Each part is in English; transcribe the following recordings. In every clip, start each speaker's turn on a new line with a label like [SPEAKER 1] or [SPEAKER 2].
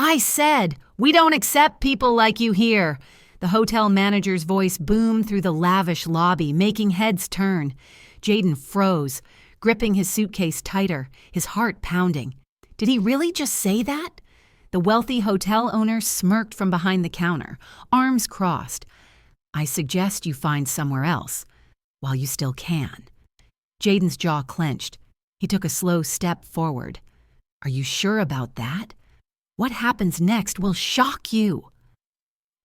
[SPEAKER 1] I said, we don't accept people like you here. The hotel manager's voice boomed through the lavish lobby, making heads turn. Jaden froze, gripping his suitcase tighter, his heart pounding. Did he really just say that? The wealthy hotel owner smirked from behind the counter, arms crossed. I suggest you find somewhere else, while you still can. Jaden's jaw clenched. He took a slow step forward. Are you sure about that? What happens next will shock you.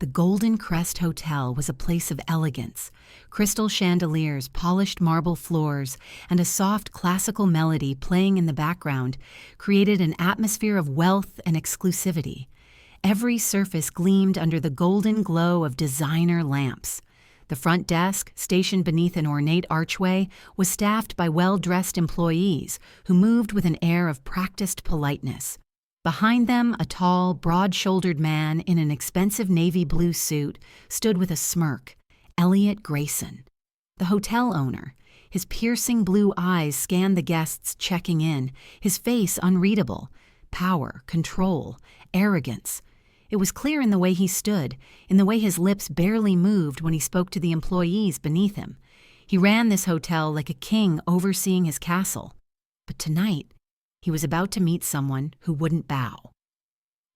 [SPEAKER 1] The Golden Crest Hotel was a place of elegance. Crystal chandeliers, polished marble floors, and a soft classical melody playing in the background created an atmosphere of wealth and exclusivity. Every surface gleamed under the golden glow of designer lamps. The front desk, stationed beneath an ornate archway, was staffed by well-dressed employees who moved with an air of practiced politeness. Behind them, a tall, broad-shouldered man in an expensive navy blue suit stood with a smirk, Elliot Grayson, the hotel owner. His piercing blue eyes scanned the guests checking in, his face unreadable. Power, control, arrogance. It was clear in the way he stood, in the way his lips barely moved when he spoke to the employees beneath him. He ran this hotel like a king overseeing his castle. But tonight, he was about to meet someone who wouldn't bow.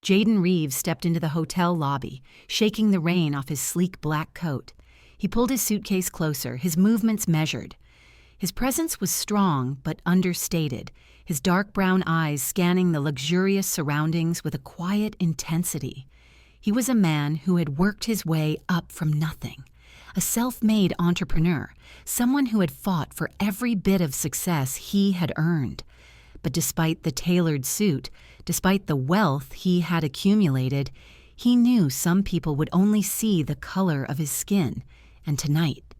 [SPEAKER 1] Jaden Reeves stepped into the hotel lobby, shaking the rain off his sleek black coat. He pulled his suitcase closer, his movements measured. His presence was strong but understated, his dark brown eyes scanning the luxurious surroundings with a quiet intensity. He was a man who had worked his way up from nothing, a self-made entrepreneur, someone who had fought for every bit of success he had earned. But despite the tailored suit, despite the wealth he had accumulated, he knew some people would only see the color of his skin, and tonight,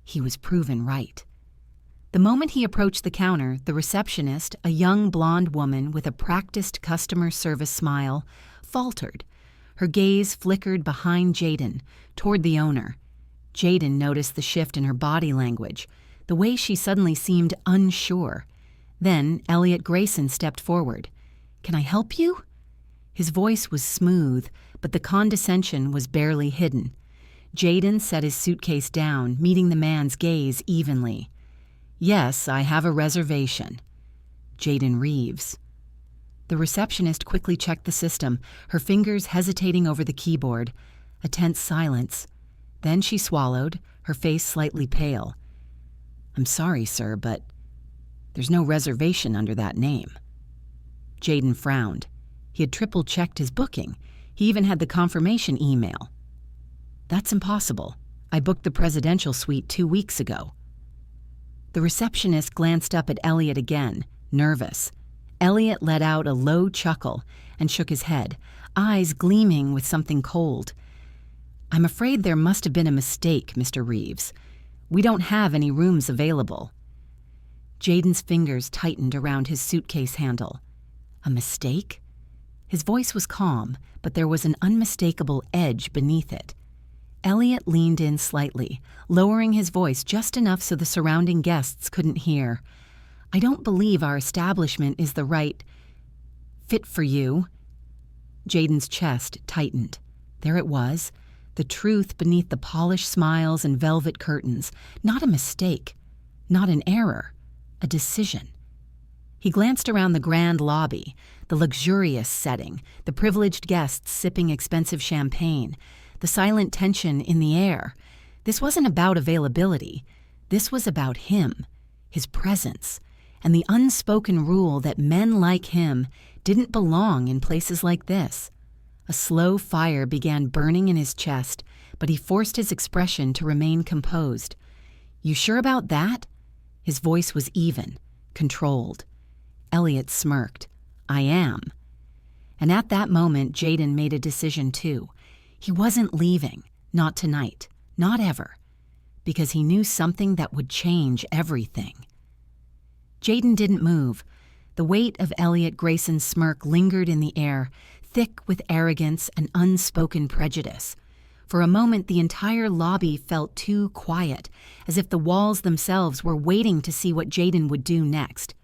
[SPEAKER 1] he was proven right. The moment he approached the counter, the receptionist, a young blonde woman with a practiced customer service smile, faltered. Her gaze flickered behind Jaden, toward the owner. Jaden noticed the shift in her body language, the way she suddenly seemed unsure. Then Elliot Grayson stepped forward. "Can I help you?" His voice was smooth, but the condescension was barely hidden. Jaden set his suitcase down, meeting the man's gaze evenly. "Yes, I have a reservation." Jaden Reeves. The receptionist quickly checked the system, her fingers hesitating over the keyboard. A tense silence. Then she swallowed, her face slightly pale. "I'm sorry, sir, but there's no reservation under that name." Jaden frowned. He had triple-checked his booking. He even had the confirmation email. "That's impossible. I booked the presidential suite 2 weeks ago." The receptionist glanced up at Elliot again, nervous. Elliot let out a low chuckle and shook his head, eyes gleaming with something cold. "I'm afraid there must have been a mistake, Mr. Reeves. We don't have any rooms available." Jaden's fingers tightened around his suitcase handle. A mistake? His voice was calm, but there was an unmistakable edge beneath it. Elliot leaned in slightly, lowering his voice just enough so the surrounding guests couldn't hear. "I don't believe our establishment is the right fit for you." Jaden's chest tightened. There it was, the truth beneath the polished smiles and velvet curtains. Not a mistake, not an error. A decision. He glanced around the grand lobby, the luxurious setting, the privileged guests sipping expensive champagne, the silent tension in the air. This wasn't about availability. This was about him, his presence, and the unspoken rule that men like him didn't belong in places like this. A slow fire began burning in his chest, but he forced his expression to remain composed. "You sure about that?" His voice was even, controlled. Elliot smirked. "I am." And at that moment, Jaden made a decision too. He wasn't leaving, not tonight, not ever, because he knew something that would change everything. Jaden didn't move. The weight of Elliot Grayson's smirk lingered in the air, thick with arrogance and unspoken prejudice. For a moment, the entire lobby felt too quiet, as if the walls themselves were waiting to see what Jaden would do next.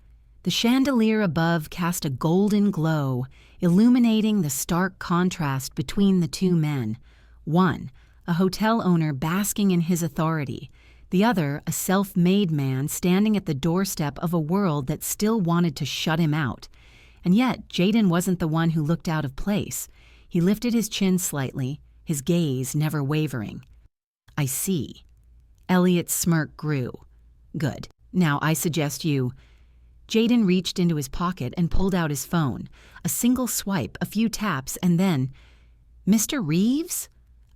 [SPEAKER 1] The chandelier above cast a golden glow, illuminating the stark contrast between the two men. One, a hotel owner basking in his authority. The other, a self-made man standing at the doorstep of a world that still wanted to shut him out. And yet, Jaden wasn't the one who looked out of place. He lifted his chin slightly, his gaze never wavering. "I see." Elliot's smirk grew. "Good. Now I suggest you—" Jaden reached into his pocket and pulled out his phone. A single swipe, a few taps, and then, "Mr. Reeves?"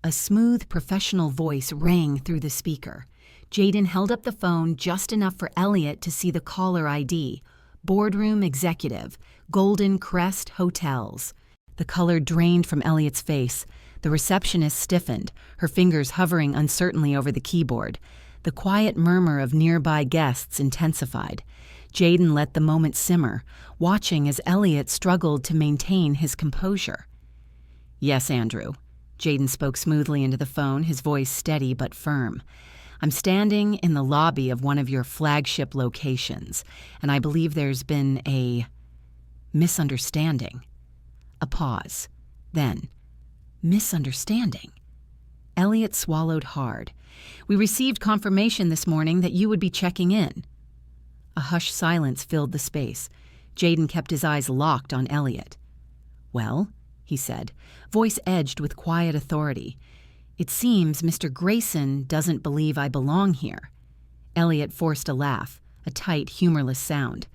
[SPEAKER 1] A smooth, professional voice rang through the speaker. Jaden held up the phone just enough for Elliot to see the caller ID. Boardroom Executive, Golden Crest Hotels. The color drained from Elliot's face. The receptionist stiffened, her fingers hovering uncertainly over the keyboard. The quiet murmur of nearby guests intensified. Jaden let the moment simmer, watching as Elliot struggled to maintain his composure. "Yes, Andrew." Jaden spoke smoothly into the phone, his voice steady but firm. "I'm standing in the lobby of one of your flagship locations, and I believe there's been a misunderstanding." A pause. Then, "Misunderstanding?" Elliot swallowed hard. "We received confirmation this morning that you would be checking in." A hushed silence filled the space. Jaden kept his eyes locked on Elliot. "Well," he said, voice edged with quiet authority, "it seems Mr. Grayson doesn't believe I belong here." Elliot forced a laugh, a tight, humorless sound.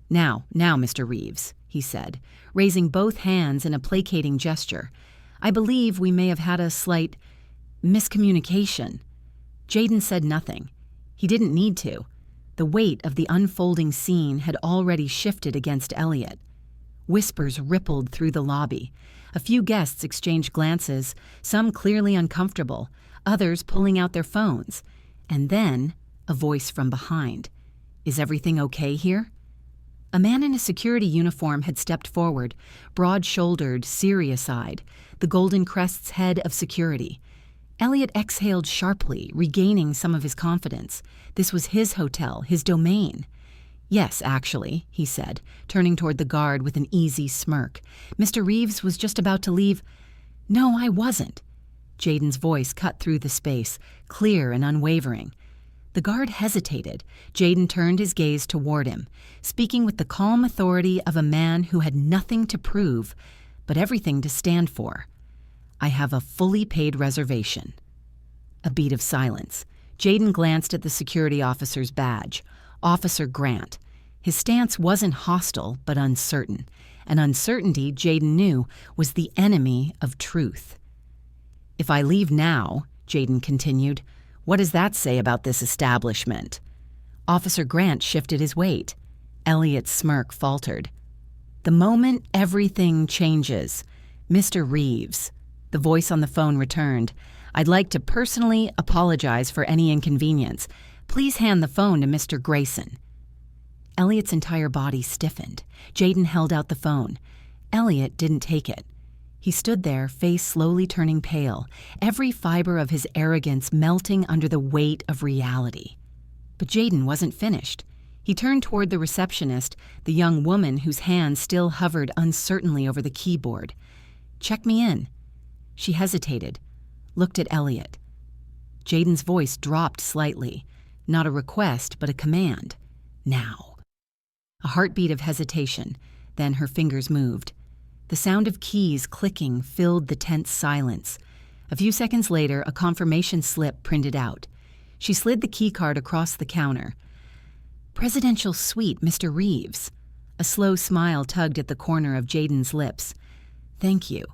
[SPEAKER 1] Now, Mr. Reeves," he said, raising both hands in a placating gesture. "I believe we may have had a slight miscommunication." Jaden said nothing. He didn't need to. The weight of the unfolding scene had already shifted against Elliot. Whispers rippled through the lobby. A few guests exchanged glances, some clearly uncomfortable, others pulling out their phones. And then, a voice from behind. "Is everything okay here?" A man in a security uniform had stepped forward, broad-shouldered, serious-eyed, the Golden Crest's head of security. Elliot exhaled sharply, regaining some of his confidence. This was his hotel, his domain. "Yes, actually," he said, turning toward the guard with an easy smirk. "Mr. Reeves was just about to leave—" "No, I wasn't." Jaden's voice cut through the space, clear and unwavering. The guard hesitated. Jaden turned his gaze toward him, speaking with the calm authority of a man who had nothing to prove, but everything to stand for. "I have a fully paid reservation." A beat of silence. Jaden glanced at the security officer's badge. Officer Grant. His stance wasn't hostile, but uncertain. And uncertainty, Jaden knew, was the enemy of truth. "If I leave now," Jaden continued, "what does that say about this establishment?" Officer Grant shifted his weight. Elliot's smirk faltered. "The moment everything changes, Mr. Reeves." The voice on the phone returned. "I'd like to personally apologize for any inconvenience. Please hand the phone to Mr. Grayson." Elliot's entire body stiffened. Jaden held out the phone. Elliot didn't take it. He stood there, face slowly turning pale, every fiber of his arrogance melting under the weight of reality. But Jaden wasn't finished. He turned toward the receptionist, the young woman whose hand still hovered uncertainly over the keyboard. "Check me in." She hesitated, looked at Elliot. Jaden's voice dropped slightly, not a request, but a command. "Now." A heartbeat of hesitation, then her fingers moved. The sound of keys clicking filled the tense silence. A few seconds later, a confirmation slip printed out. She slid the keycard across the counter. "Presidential Suite, Mr. Reeves." A slow smile tugged at the corner of Jaden's lips. "Thank you."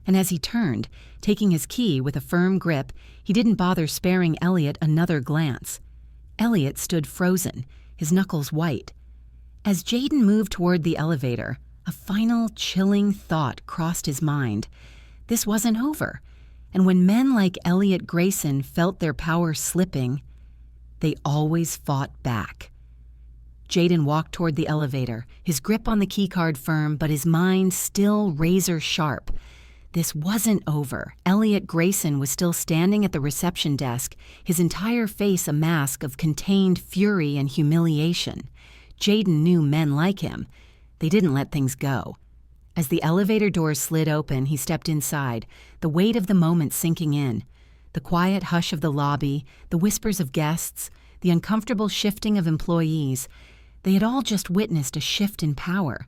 [SPEAKER 1] And as he turned, taking his key with a firm grip, he didn't bother sparing Elliot another glance. Elliot stood frozen, his knuckles white. As Jaden moved toward the elevator, a final chilling thought crossed his mind. This wasn't over, and when men like Elliot Grayson felt their power slipping, they always fought back. Jaden walked toward the elevator, his grip on the keycard firm, but his mind still razor sharp. This wasn't over. Elliot Grayson was still standing at the reception desk, his entire face a mask of contained fury and humiliation. Jaden knew men like him. They didn't let things go. As the elevator doors slid open, he stepped inside, the weight of the moment sinking in. The quiet hush of the lobby, the whispers of guests, the uncomfortable shifting of employees, they had all just witnessed a shift in power.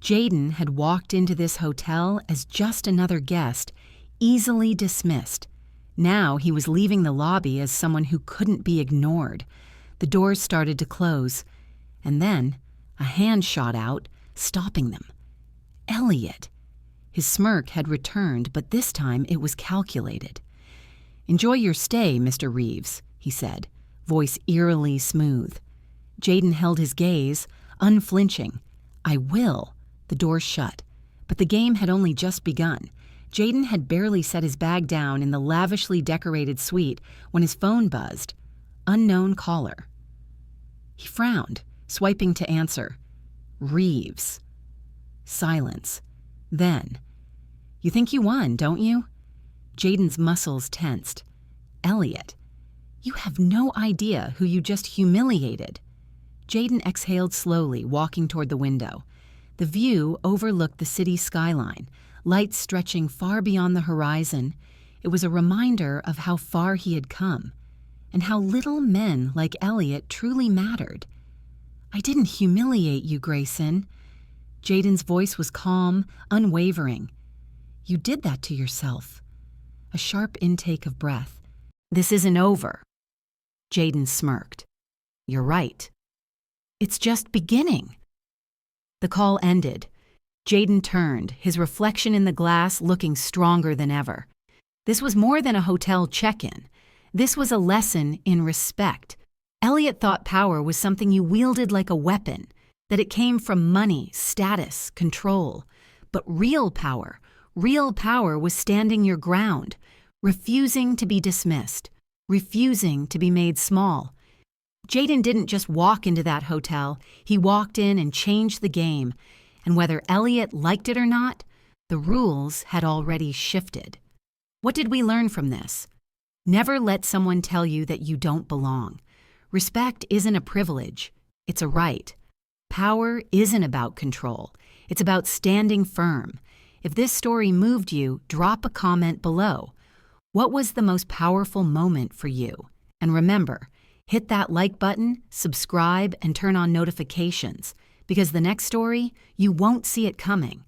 [SPEAKER 1] Jaden had walked into this hotel as just another guest, easily dismissed. Now he was leaving the lobby as someone who couldn't be ignored. The doors started to close, and then a hand shot out, stopping them. Elliot. His smirk had returned, but this time it was calculated. "Enjoy your stay, Mr. Reeves," he said, voice eerily smooth. Jaden held his gaze, unflinching. "I will." The door shut, but the game had only just begun. Jaden had barely set his bag down in the lavishly decorated suite when his phone buzzed. Unknown caller. He frowned, swiping to answer. Reeves. Silence. Then, "You think you won, don't you?" Jaden's muscles tensed. "Elliot, you have no idea who you just humiliated." Jaden exhaled slowly, walking toward the window. The view overlooked the city skyline, lights stretching far beyond the horizon. It was a reminder of how far he had come, and how little men like Elliot truly mattered. "I didn't humiliate you, Grayson." Jaden's voice was calm, unwavering. "You did that to yourself." A sharp intake of breath. "This isn't over." Jaden smirked. "You're right. It's just beginning." The call ended. Jaden turned, his reflection in the glass looking stronger than ever. This was more than a hotel check-in. This was a lesson in respect. Elliot thought power was something you wielded like a weapon, that it came from money, status, control. But real power was standing your ground, refusing to be dismissed, refusing to be made small. Jaden didn't just walk into that hotel, he walked in and changed the game. And whether Elliot liked it or not, the rules had already shifted. What did we learn from this? Never let someone tell you that you don't belong. Respect isn't a privilege, it's a right. Power isn't about control, it's about standing firm. If this story moved you, drop a comment below. What was the most powerful moment for you? And remember, hit that like button, subscribe, and turn on notifications, because the next story, you won't see it coming.